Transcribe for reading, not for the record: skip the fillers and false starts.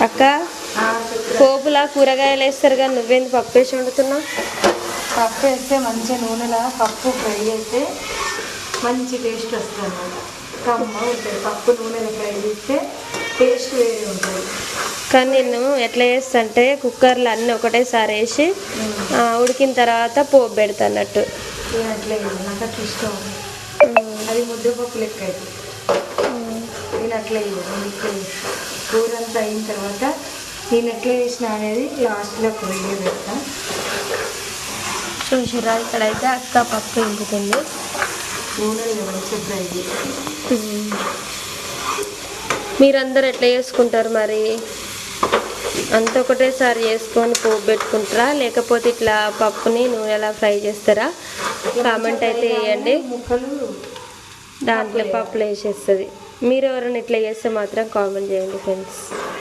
అక్క పోపులా కూరగాయలు వేస్తారు కానీ నువ్వేంది పప్పు వేసి వండుతున్నావు? పప్పు వేస్తే మంచిగా నూనెలో పప్పు ఫ్రై అయితే మంచి టేస్ట్ వస్తుంది అన్నమాట. కమ్మ ఉంటుంది పప్పు నూనెలో ఫ్రై చేస్తే టేస్ట్ వేరే ఉంటుంది. కానీ నేను ఎట్లా చేస్తా అంటే కుక్కర్లో అన్నీ ఒకటేసారి వేసి ఉడికిన తర్వాత పోపు పెడతా అన్నట్టు. నేను అట్లా నాకు అట్లా ఇష్టం. అది ముద్దపప్పు లెక్క అయితే నేను అట్లా కూర అంతా అయిన తర్వాత నేను ఎట్లా చేసిన అనేది లాస్ట్లో ఒక వీడియో పెడతా. చూసిరా ఇక్కడైతే అక్క పప్పు ఇంకుతుంది. నూనెలు మంచిగా ఫ్రై చేసి. మీరందరూ ఎట్లా చేసుకుంటారు మరి? అంత ఒకటేసారి చేసుకొని పోపు పెట్టుకుంటారా లేకపోతే ఇట్లా పప్పుని నూనెలా ఫ్రై చేస్తారా? కామెంట్ అయితే వేయండి. ముక్కలు దాంట్లో పప్పులు వేసేస్తుంది. మీరు ఎవరైనా ఇట్లా చేస్తే మాత్రం కామెంట్ చేయండి ఫ్రెండ్స్.